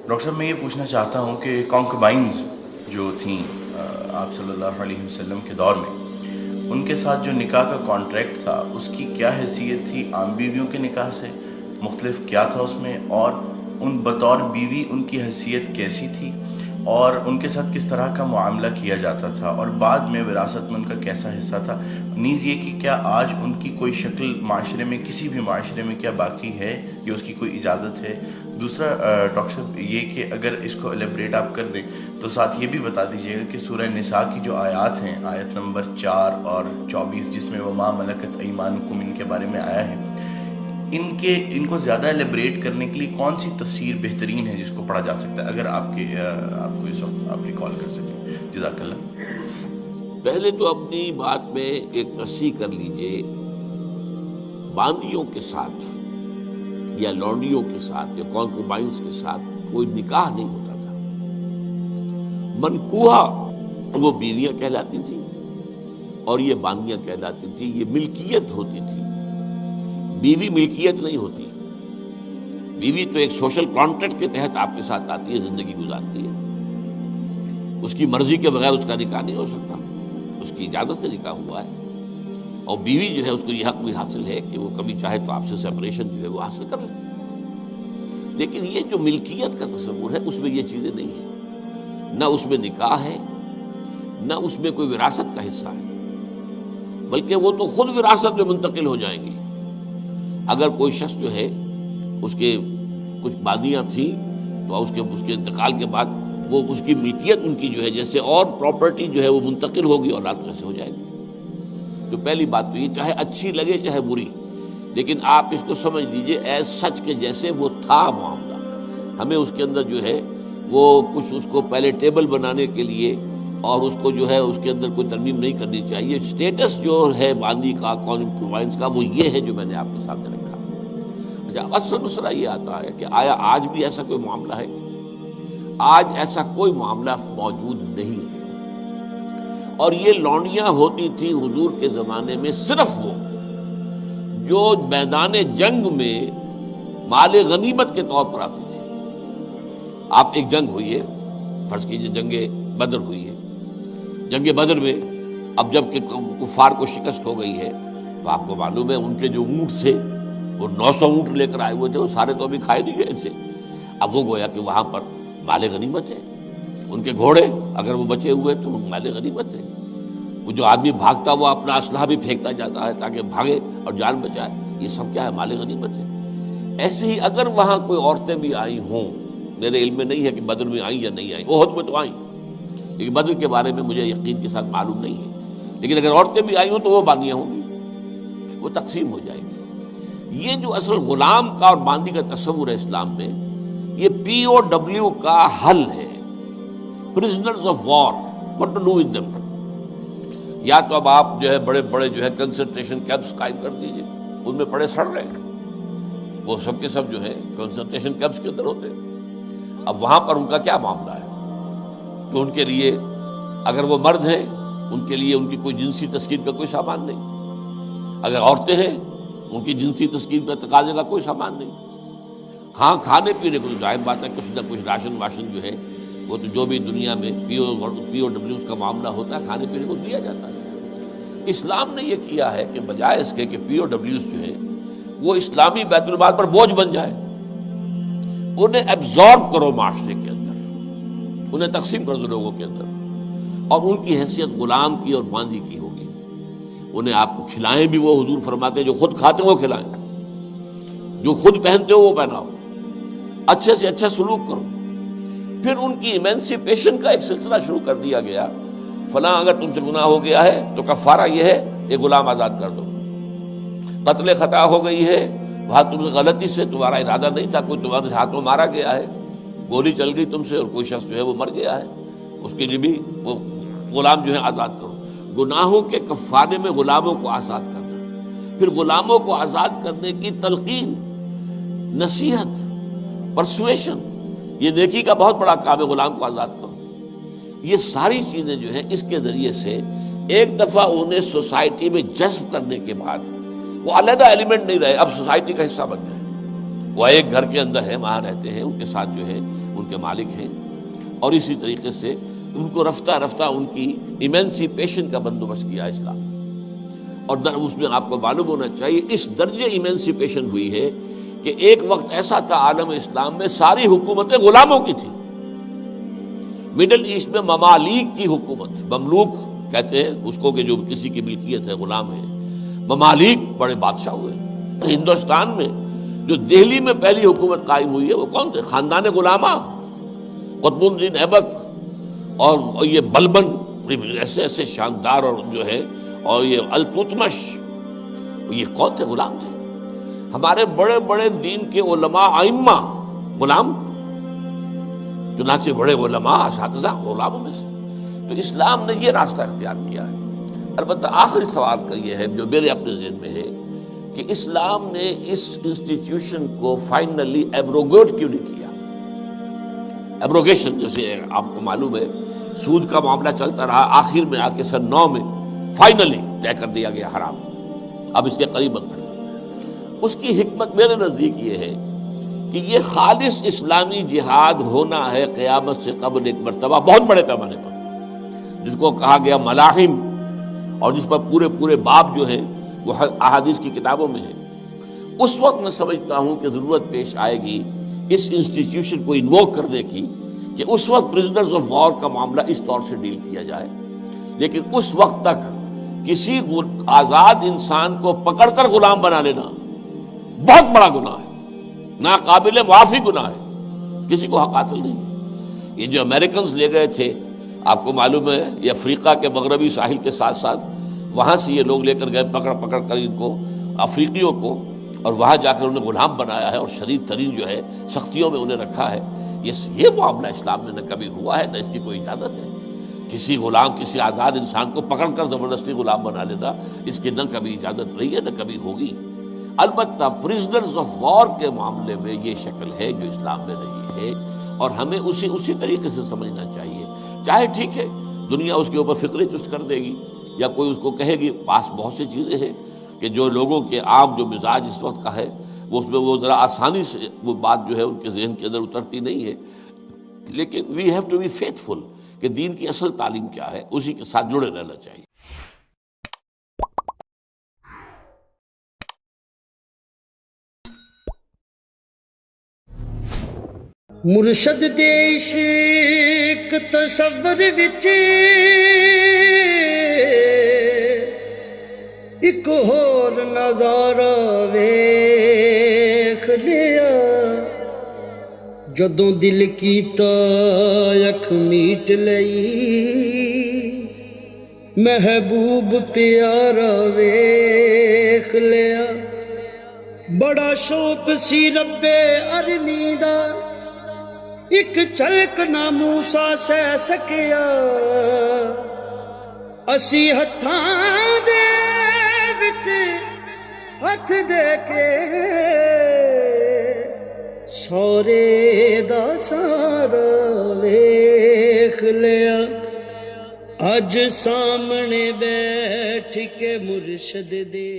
Doctor صاحب میں یہ پوچھنا چاہتا ہوں کہ کانکوبائنز جو تھیں آپ صلی اللہ علیہ وسلم کے دور میں، ان کے ساتھ جو نکاح کا کانٹریکٹ تھا اس کی کیا حیثیت تھی عام بیویوں کے نکاح سے؟ مختلف کیا تھا اس میں؟ اور ان بطور بیوی ان کی حیثیت کیسی تھی، اور ان کے ساتھ کس طرح کا معاملہ کیا جاتا تھا، اور بعد میں وراثت میں ان کا کیسا حصہ تھا؟ نیز یہ کہ کیا آج ان کی کوئی شکل معاشرے میں، کسی بھی معاشرے میں کیا باقی ہے یا اس کی کوئی اجازت ہے؟ دوسرا ڈاکٹر صاحب یہ کہ اگر اس کو ایلیبریٹ آپ کر دیں تو ساتھ یہ بھی بتا دیجیے گا کہ سورہ نساء کی جو آیات ہیں، آیت نمبر 4 اور 24 جس میں وما ملکت ایمانکم ان کے بارے میں آیا ہے، ان کو زیادہ ایلیبریٹ کرنے کے لیے کون سی تفسیر بہترین ہے جس کو پڑھا جا سکتا ہے، اگر آپ کو اس وقت آپ ریکال کر سکیں؟ جزاک اللہ۔ پہلے تو اپنی بات میں ایک تصحیح کر لیجئے، باندیوں کے ساتھ یا لونڈیوں کے ساتھ یا کانکوبائنز کے ساتھ کوئی نکاح نہیں ہوتا تھا۔ منکوحہ وہ بیویاں کہلاتی تھیں اور یہ باندیاں کہلاتی تھیں، یہ ملکیت ہوتی تھی۔ بیوی ملکیت نہیں ہوتی، بیوی تو ایک سوشل کانٹریکٹ کے تحت آپ کے ساتھ آتی ہے، زندگی گزارتی ہے، اس کی مرضی کے بغیر اس کا نکاح نہیں ہو سکتا، اس کی اجازت سے نکاح ہوا ہے، اور بیوی جو ہے اس کو یہ حق بھی حاصل ہے کہ وہ کبھی چاہے تو آپ سے سیپریشن جو ہے وہ حاصل کر لے۔ لیکن یہ جو ملکیت کا تصور ہے اس میں یہ چیزیں نہیں ہیں، نہ اس میں نکاح ہے، نہ اس میں کوئی وراثت کا حصہ ہے، بلکہ وہ تو خود وراثت میں منتقل ہو جائیں گی۔ اگر کوئی شخص جو ہے اس کے کچھ باندیاں تھیں تو اس کے انتقال کے بعد وہ اس کی ملکیت ان کی جو ہے جیسے اور پراپرٹی جو ہے وہ منتقل ہوگی، اولاد کیسے ہو جائے گی؟ تو پہلی بات تو یہ، چاہے اچھی لگے چاہے بری، لیکن آپ اس کو سمجھ لیجئے ایز سچ کے جیسے وہ تھا معاملہ۔ ہمیں اس کے اندر جو ہے وہ کچھ اس کو پہلے ٹیبل بنانے کے لیے اور اس کو جو ہے اس کے اندر کوئی ترمیم نہیں کرنی چاہیے۔ سٹیٹس جو ہے باندی کا، کانکوبائنز کا، وہ یہ ہے جو میں نے آپ کے سامنے رکھا۔ اچھا، اصل مسئلہ یہ آتا ہے کہ آیا آج بھی ایسا کوئی معاملہ ہے؟ آج ایسا کوئی معاملہ موجود نہیں ہے، اور یہ لونڈیاں ہوتی تھیں حضور کے زمانے میں صرف وہ جو میدان جنگ میں مال غنیمت کے طور پر آتی تھی۔ آپ ایک جنگ ہوئی ہے، فرض کیجئے جنگ بدر ہوئی ہے، جنگ بدر میں اب جب کہ کفار کو شکست ہو گئی ہے تو آپ کو معلوم ہے ان کے جو اونٹ تھے وہ 900 اونٹ لے کر آئے ہوئے تھے، وہ سارے تو ابھی کھائے نہیں گئے تھے۔ اب وہ گویا کہ وہاں پر مال غنیمت ہے، ان کے گھوڑے اگر وہ بچے ہوئے تو مال غنیمت ہے۔ وہ جو آدمی بھاگتا ہوا اپنا اسلحہ بھی پھینکتا جاتا ہے تاکہ بھاگے اور جان بچائے، یہ سب کیا ہے؟ مال غنیمت ہے۔ ایسے ہی اگر وہاں کوئی عورتیں بھی آئی ہوں، میرے علم میں نہیں ہے کہ بدر میں آئیں یا نہیں آئیں، احد میں تو آئیں، لیکن بدر کے بارے میں مجھے یقین کے ساتھ معلوم نہیں ہے، لیکن اگر عورتیں بھی آئی ہوں تو وہ باندیاں ہوں گی، وہ تقسیم ہو جائیں گی۔ یہ جو اصل غلام کا اور باندی کا تصور ہے اسلام میں، یہ پی او ڈبلیو کا حل ہے، prisoners of war, what to do with them۔ یا تو اب آپ جو ہے بڑے بڑے جو ہے کنسنٹریشن کیمپس قائم کر دیجئے، ان میں پڑے سڑ رہے ہیں، وہ سب کے سب جو ہے کنسنٹریشن کیمپس کے اندر ہوتے ہیں۔ اب وہاں پر ان کا کیا معاملہ ہے؟ تو ان کے لیے اگر وہ مرد ہیں ان کے لیے ان کی کوئی جنسی تسکین کا کوئی سامان نہیں، اگر عورتیں ہیں ان کی جنسی تسکین کا تقاضے کا کوئی سامان نہیں۔ ہاں، کھانے پینے کو ظاہر بات ہے کچھ نہ کچھ راشن واشن جو ہے وہ تو جو بھی دنیا میں پی او ڈبلیوز کا معاملہ ہوتا ہے کھانے پینے کو دیا جاتا ہے۔ اسلام نے یہ کیا ہے کہ بجائے اس کے کہ پی او ڈبلیوز جو ہیں وہ اسلامی بیت المال پر بوجھ بن جائے، انہیں ایبزارب کرو معاشرے کے اندر، انہیں تقسیم کر دو لوگوں کے اندر، اور ان کی حیثیت غلام کی اور باندی کی ہوگی۔ انہیں آپ کو کھلائیں بھی وہ، حضور فرماتے ہیں جو خود کھاتے وہ کھلائیں، جو خود پہنتے ہو وہ پہناؤ، اچھے سے اچھا سلوک کرو۔ پھر ان کی ایمینسیپیشن کا ایک سلسلہ شروع کر دیا گیا، فلاں اگر تم سے گناہ ہو گیا ہے تو کفارہ یہ ہے ایک غلام آزاد کر دو، قتل خطا ہو گئی ہے، وہاں تم سے غلطی سے تمہارا ارادہ نہیں تھا، کوئی تمہارے ہاتھ میں مارا گیا ہے، گولی چل گئی تم سے اور کوئی شخص جو ہے وہ مر گیا ہے، اس کے لیے بھی وہ غلام جو ہے آزاد کرو۔ گناہوں کے کفارے میں غلاموں کو آزاد کرنا، پھر غلاموں کو آزاد کرنے کی تلقین، نصیحت، پرسویشن، یہ نیکی کا بہت بڑا کام ہے، غلام کو آزاد کرو۔ یہ ساری چیزیں جو ہیں اس کے ذریعے سے ایک دفعہ انہیں سوسائٹی میں جذب کرنے کے بعد وہ علیحدہ ایلیمنٹ نہیں رہے، اب سوسائٹی کا حصہ بن گئے۔ وہ ایک گھر کے اندر ہے، وہاں رہتے ہیں، ان کے ساتھ جو ہے ان کے مالک ہیں، اور اسی طریقے سے ان کو رفتہ رفتہ ان کی ایمینسیپیشن کا بندوبست کیا اسلام نے۔ اور اس میں آپ کو معلوم ہونا چاہیے اس درجے ایمینسیپیشن ہوئی ہے کہ ایک وقت ایسا تھا عالم اسلام میں ساری حکومتیں غلاموں کی تھیں۔ مڈل ایسٹ میں ممالک کی حکومت، مملوک کہتے ہیں اس کو کہ جو کسی کی ملکیت ہے، غلام ہے، ممالک بڑے بادشاہ ہوئے۔ ہندوستان میں جو دہلی میں پہلی حکومت قائم ہوئی ہے وہ کون تھے؟ خاندان غلامہ، قطب الدین ایبک اور یہ بلبن، ایسے ایسے شاندار، اور جو ہے اور یہ التتمش، یہ کون تھے؟ غلام تھے۔ ہمارے بڑے بڑے دین کے علماء ائمہ غلام، چنانچہ بڑے علماء اساتذہ غلاموں میں سے۔ تو اسلام نے یہ راستہ اختیار کیا ہے۔ البتہ آخری سوال کا یہ ہے جو میرے اپنے ذہن میں ہے کہ اسلام نے اس انسٹیٹیوشن کو فائنلی ایبروگیٹ کیوں نہیں کیا؟ ایبروگیشن، جیسے آپ کو معلوم ہے سود کا معاملہ چلتا رہا، آخر میں آ کے سن 9 میں فائنلی طے کر دیا گیا حرام، اب اس کے قریب مت بڑھو۔ اس کی حکمت میرے نزدیک یہ ہے کہ یہ خالص اسلامی جہاد ہونا ہے قیامت سے قبل ایک مرتبہ بہت بڑے پیمانے پر، جس کو کہا گیا ملاحم، اور جس پر پورے باب جو ہیں وہ احادیث کی کتابوں میں ہیں۔ اس وقت میں سمجھتا ہوں کہ ضرورت پیش آئے گی اس انسٹیٹیوشن کو انووک کرنے کی کہ اس وقت پرزنرز آف وار کا معاملہ اس طور سے ڈیل کیا جائے، لیکن اس وقت تک کسی آزاد انسان کو پکڑ کر غلام بنا لینا بہت بڑا گناہ ہے، ناقابل معافی گناہ ہے، کسی کو حق حاصل نہیں۔ یہ جو امریکنز لے گئے تھے، آپ کو معلوم ہے یہ افریقہ کے مغربی ساحل کے ساتھ ساتھ وہاں سے یہ لوگ لے کر گئے، پکڑ کر ان کو، افریقیوں کو، اور وہاں جا کر انہیں غلام بنایا ہے اور شدید ترین جو ہے سختیوں میں انہیں رکھا ہے۔ یہ معاملہ اسلام میں نہ کبھی ہوا ہے، نہ اس کی کوئی اجازت ہے۔ کسی غلام، کسی آزاد انسان کو پکڑ کر زبردستی غلام بنا لینا، اس کی نہ کبھی اجازت رہی ہے نہ کبھی ہوگی۔ البتہ پرزنرز آف وار کے معاملے میں یہ شکل ہے جو اسلام میں رہی ہے، اور ہمیں اسی طریقے سے سمجھنا چاہیے۔ چاہے ٹھیک ہے دنیا اس کے اوپر فکری چست کر دے گی، یا کوئی اس کو کہے گی، پاس بہت سی چیزیں ہیں کہ جو لوگوں کے عام جو مزاج اس وقت کا ہے وہ اس میں وہ ذرا آسانی سے وہ بات جو ہے ان کے ذہن کے اندر اترتی نہیں ہے، لیکن we have to be faithful کہ دین کی اصل تعلیم کیا ہے، اسی کے ساتھ جڑے رہنا چاہیے۔ مرشد دے عشق تصور وچ ایک ہور نظارہ ویکھ لیا، جدوں دل کیتا اکھ میٹ لئی، محبوب پیارا ویکھ لیا۔ بڑا شوق سی رب ارنی دا، ایک چلک نہ موسیٰ سہ سکیا، اسی ہتھاں دے وچ ہتھ دے کے سورے دا سارا ویکھ لیا۔ اج سامنے بیٹھ کے مرشد دے